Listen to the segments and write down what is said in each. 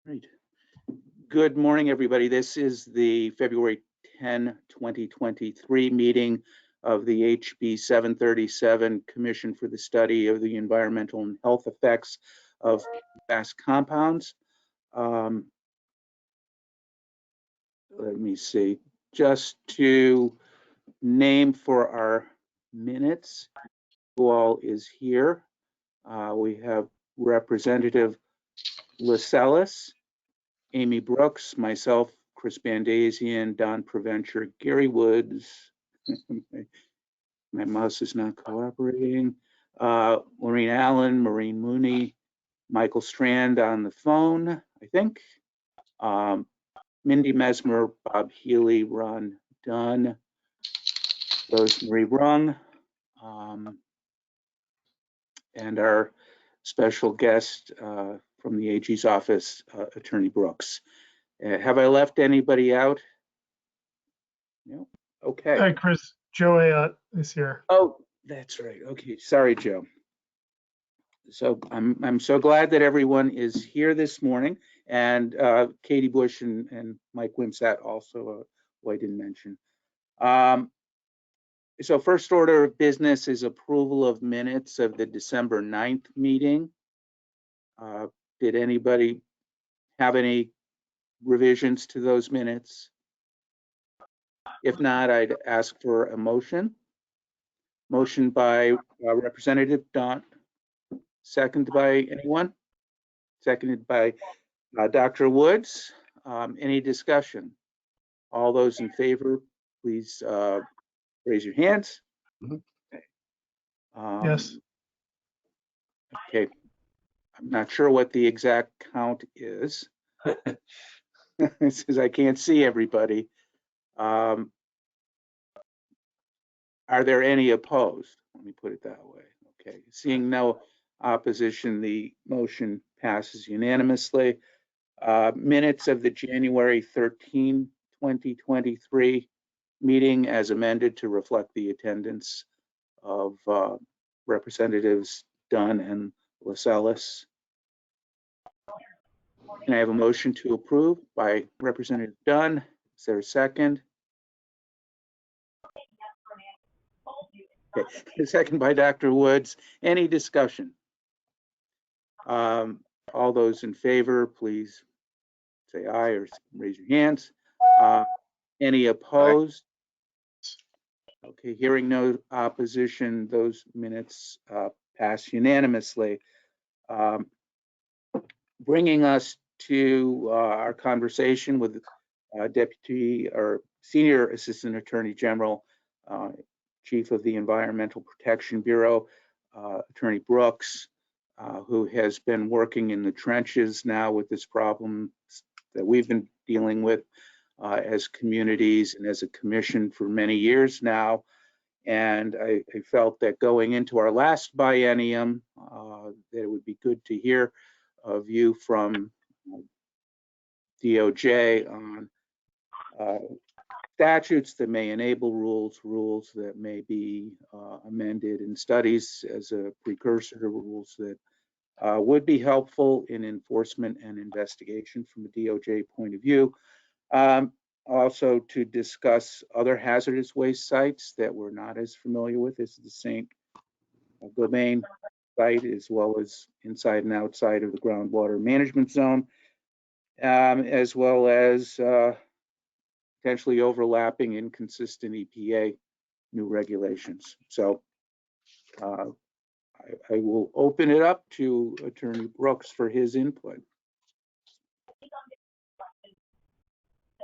Great. Good morning, everybody. This is the February 10, 2023 meeting of the HB 737 Commission for the Study of the Environmental and Health Effects of PFAS Compounds. Let me see, just to name for our minutes, who all is here. We have Representative Lascelles, Amy Brooks, myself, Chris Bandazian, Don Provencher, Gary Woods. My mouse is not cooperating. Maureen Allen, Maureen Mooney, Michael Strand on the phone, I think. Mindy Mesmer, Bob Healy, Ron Dunn, Rosemary Rung, and our special guest from the AG's office, Attorney Brooks. Have I left anybody out? No. Okay. Hi, Chris. Joe Ayotte is here. Oh, that's right. Okay. Sorry, Joe. So I'm so glad that everyone is here this morning, and Katie Bush and Mike Wimsatt also, who I didn't mention. So first order of business is approval of minutes of the December 9th meeting. Did anybody have any revisions to those minutes? If not, I'd ask for a motion. Motion by Representative Don. Seconded by anyone? Seconded by Dr. Woods. Any discussion? All those in favor, please raise your hands. Okay. Yes. Okay. I'm not sure what the exact count is. Since I can't see everybody. Are there any opposed? Let me put it that way. Okay. Seeing no opposition, the motion passes unanimously. Minutes of the January 13, 2023 meeting as amended to reflect the attendance of Representatives Dunn and Lascelles. Can I have a motion to approve by Representative Dunn? Is there a second? Okay. A second by Dr. Woods. Any discussion? All those in favor, please say aye or raise your hands. Any opposed? Okay, hearing no opposition, those minutes pass unanimously. Bringing us to our conversation with Deputy or Senior Assistant Attorney General, Chief of the Environmental Protection Bureau, Attorney Brooks, who has been working in the trenches now with this problem that we've been dealing with as communities and as a commission for many years now. And I felt that going into our last biennium, that it would be good to hear a view from DOJ on statutes that may enable rules that may be amended, and studies as a precursor to rules that would be helpful in enforcement and investigation from a DOJ point of view. Also to discuss other hazardous waste sites that we're not as familiar with. This is the St. Gobain site, as well as inside and outside of the groundwater management zone, as well as potentially overlapping inconsistent EPA new regulations. So I will open it up to Attorney Brooks for his input.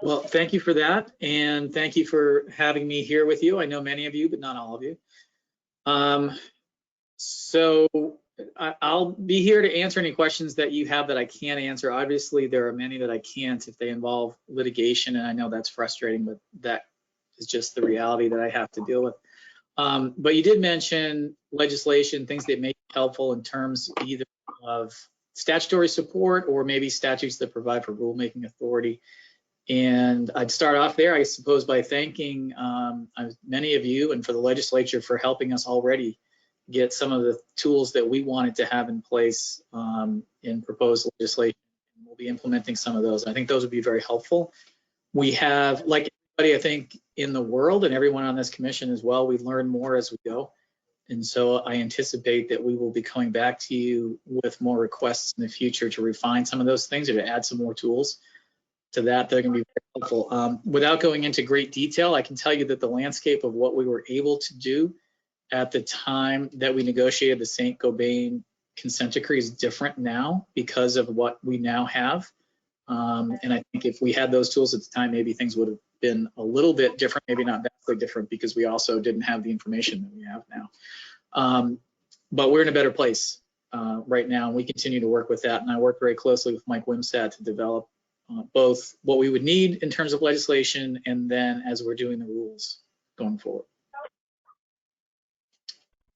Well, thank you for that, and thank you for having me here with you. I know many of you, but not all of you. So I'll be here to answer any questions that you have that I can't answer. Obviously, there are many that I can't if they involve litigation, and I know that's frustrating, but that is just the reality that I have to deal with. But you did mention legislation, things that may be helpful in terms either of statutory support or maybe statutes that provide for rulemaking authority. And I'd start off there, I suppose, by thanking many of you and for the legislature for helping us already get some of the tools that we wanted to have in place in proposed legislation We'll be implementing some of those. I think those would be very helpful. We have, like everybody, I think, in the world and everyone on this commission as well, we learn more as we go. And so I anticipate that we will be coming back to you with more requests in the future to refine some of those things or to add some more tools to that. They're going to be very helpful. Without going into great detail, I can tell you that the landscape of what we were able to do at the time that we negotiated the Saint-Gobain consent decree is different now because of what we now have. And I think if we had those tools at the time, maybe things would have been a little bit different, maybe not vastly different, because we also didn't have the information that we have now. But we're in a better place right now, and we continue to work with that. And I work very closely with Mike Wimsatt to develop both what we would need in terms of legislation and then as we're doing the rules going forward.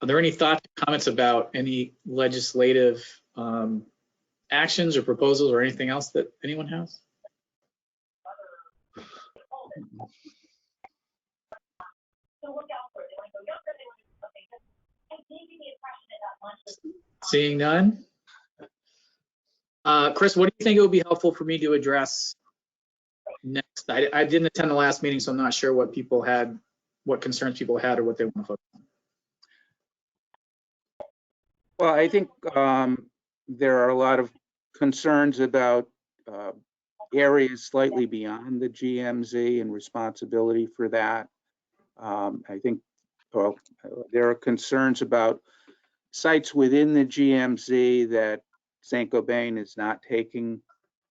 Are there any thoughts or comments about any legislative actions or proposals or anything else that anyone has? Seeing none. Chris, what do you think it would be helpful for me to address next? I didn't attend the last meeting, so I'm not sure what people had, what concerns people had or what they want to focus on. Well, I think there are a lot of concerns about areas slightly beyond the GMZ and responsibility for that. I think, well, there are concerns about sites within the GMZ that Saint-Gobain is not taking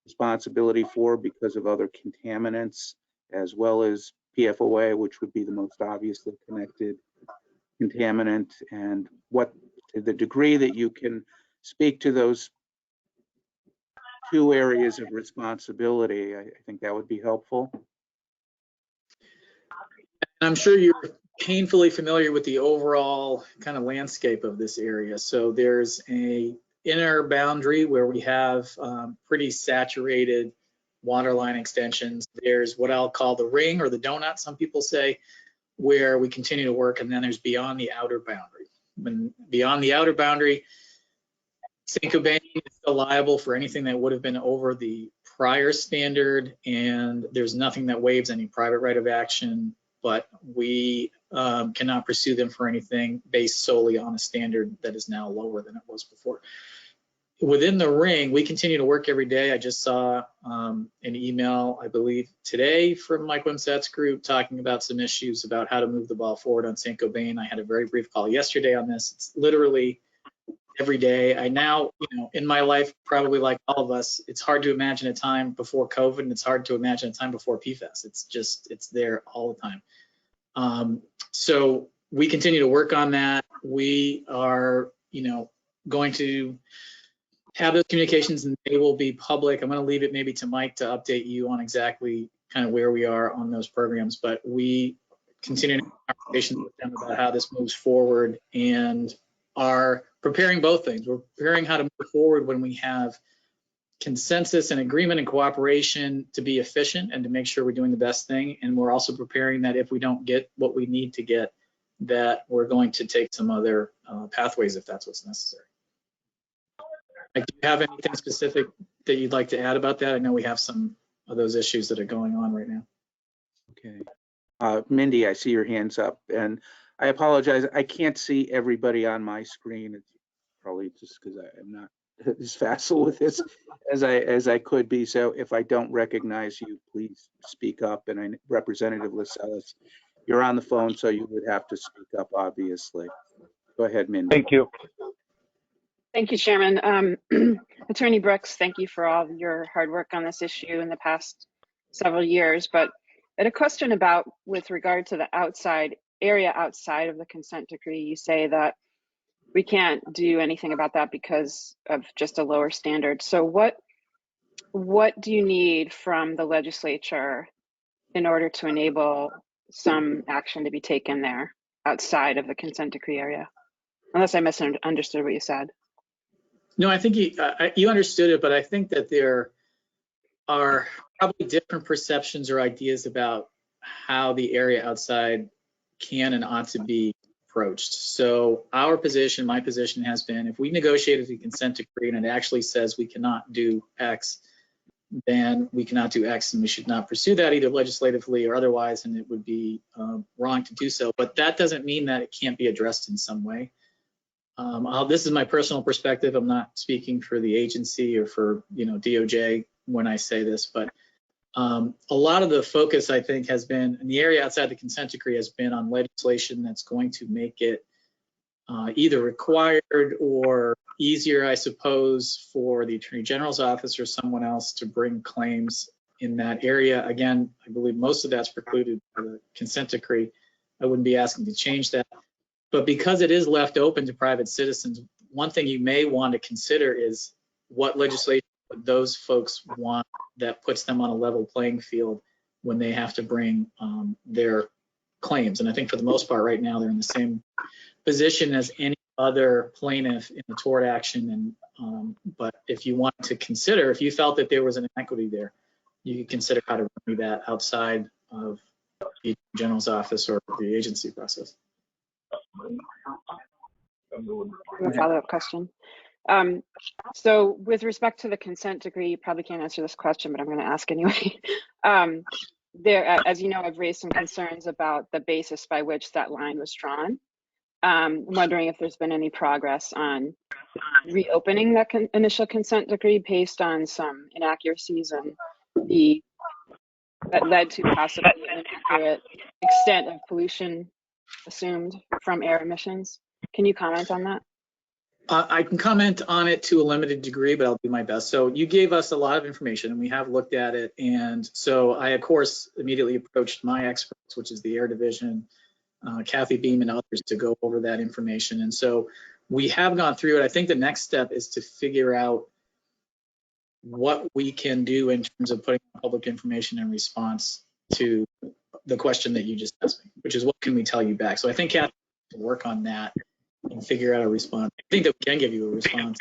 responsibility for because of other contaminants, as well as PFOA, which would be the most obviously connected contaminant, and what the degree that you can speak to those two areas of responsibility. I think that would be helpful. I'm sure you're painfully familiar with the overall kind of landscape of this area. So there's a inner boundary where we have pretty saturated waterline extensions. There's what I'll call the ring or the donut, some people say, where we continue to work, and then there's beyond the outer boundary. When beyond the outer boundary, Saint-Gobain is still liable for anything that would have been over the prior standard, and there's nothing that waives any private right of action, but we cannot pursue them for anything based solely on a standard that is now lower than it was before. Within the ring, we continue to work every day. I just saw an email, I believe today, from Mike Wimsatt's group talking about some issues about how to move the ball forward on Saint-Gobain. I had a very brief call yesterday on this. It's literally every day. I now, in my life, probably like all of us, it's hard to imagine a time before COVID, and it's hard to imagine a time before PFAS. It's there all the time. So we continue to work on that. We are, going to have those communications, and they will be public. I'm going to leave it maybe to Mike to update you on exactly kind of where we are on those programs, but we continue to have conversations with them about how this moves forward and are preparing both things. We're preparing how to move forward when we have consensus and agreement and cooperation to be efficient and to make sure we're doing the best thing. And we're also preparing that if we don't get what we need to get, that we're going to take some other pathways if that's what's necessary. Like, do you have anything specific that you'd like to add about that? I know we have some of those issues that are going on right now. Okay. Mindy, I see your hands up, and I apologize. I can't see everybody on my screen. It's probably just because I'm not as facile with this as I could be. So if I don't recognize you, please speak up. And Representative Lascelles, you're on the phone, so you would have to speak up, obviously. Go ahead, Mindy. Thank you. Thank you, Chairman. Attorney Brooks, thank you for all of your hard work on this issue in the past several years. But I had a question about, with regard to the area outside of the consent decree, you say that we can't do anything about that because of just a lower standard. So what do you need from the legislature in order to enable some action to be taken there outside of the consent decree area? Unless I misunderstood what you said. No, I think you understood it, but I think that there are probably different perceptions or ideas about how the area outside can and ought to be approached. So our position, my position has been, if we negotiated the consent decree and it actually says we cannot do X, then we cannot do X, and we should not pursue that either legislatively or otherwise, and it would be wrong to do so. But that doesn't mean that it can't be addressed in some way. This is my personal perspective. I'm not speaking for the agency or for DOJ when I say this, but a lot of the focus, I think, has been in the area outside the consent decree has been on legislation that's going to make it either required or easier, I suppose, for the Attorney General's office or someone else to bring claims in that area. Again, I believe most of that's precluded by the consent decree. I wouldn't be asking to change that. But because it is left open to private citizens, one thing you may want to consider is what legislation would those folks want that puts them on a level playing field when they have to bring their claims. And I think for the most part right now, they're in the same position as any other plaintiff in a tort action. And but if you want to consider, if you felt that there was an inequity there, you could consider how to remedy that outside of the Attorney General's office or the agency process. A follow-up question. So with respect to the consent decree, you probably can't answer this question, but I'm going to ask anyway. As you know, I've raised some concerns about the basis by which that line was drawn. I'm wondering if there's been any progress on reopening that initial consent decree based on some inaccuracies and that led to possibly an inaccurate extent of pollution assumed from air emissions. Can you comment on that? I can comment on it to a limited degree, but I'll do my best. So you gave us a lot of information and we have looked at it. And so I, of course, immediately approached my experts, which is the Air Division, Kathy Beam and others, to go over that information. And so we have gone through it. I think the next step is to figure out what we can do in terms of putting public information in response to the question that you just asked me, which is what can we tell you back? So I think Kathy will work on that and figure out a response. I think that we can give you a response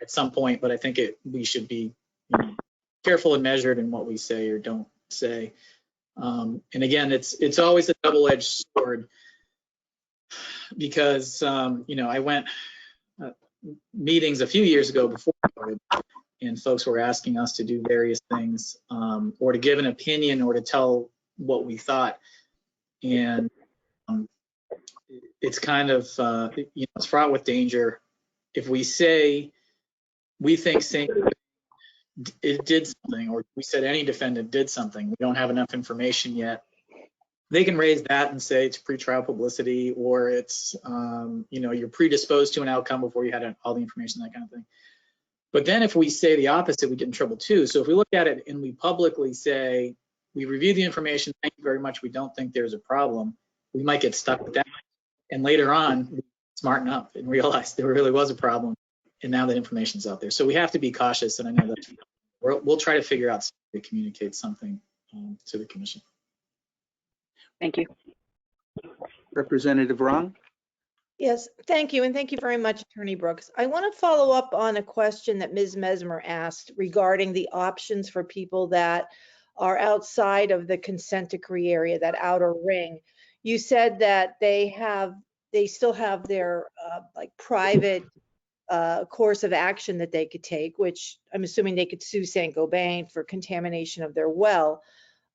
at some point, but I think we should be careful and measured in what we say or don't say. And again, it's always a double-edged sword because I went meetings a few years ago before COVID, and folks were asking us to do various things or to give an opinion or to tell what we thought, and it's kind of it's fraught with danger. If we say we think it did something, or we said any defendant did something, we don't have enough information yet, they can raise that and say it's pretrial publicity, or it's you're predisposed to an outcome before you had all the information, that kind of thing. But then if we say the opposite, we get in trouble too. So if we look at it and we publicly say we reviewed the information, thank you very much, we don't think there's a problem, we might get stuck with that. And later on, we smarten up and realize there really was a problem, and now that information's out there. So we have to be cautious, and I know that we'll try to figure out to communicate something to the commission. Thank you. Representative Rong? Yes, thank you. And thank you very much, Attorney Brooks. I want to follow up on a question that Ms. Mesmer asked regarding the options for people that are outside of the consent decree area, that outer ring. You said that they still have their private course of action that they could take, which I'm assuming they could sue Saint-Gobain for contamination of their well.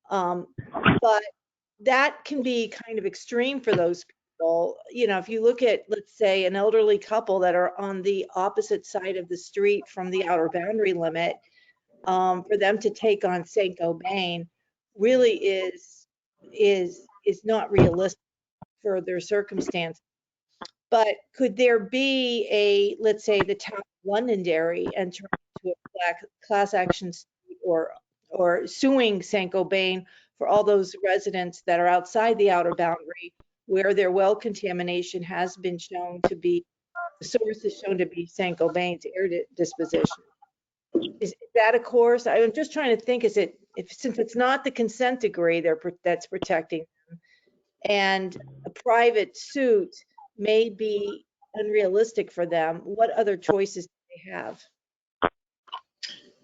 But that can be kind of extreme for those people. If you look at, let's say, an elderly couple that are on the opposite side of the street from the outer boundary limit, for them to take on Saint-Gobain really is not realistic for their circumstance. But could there be let's say the town of Londonderry entering into a class action suit or suing Saint-Gobain for all those residents that are outside the outer boundary where their well contamination has been shown to be, the source is shown to be Saint-Gobain's air disposition? Is that a course? I'm just trying to think, since it's not the consent decree that's protecting them, and a private suit may be unrealistic for them, what other choices do they have?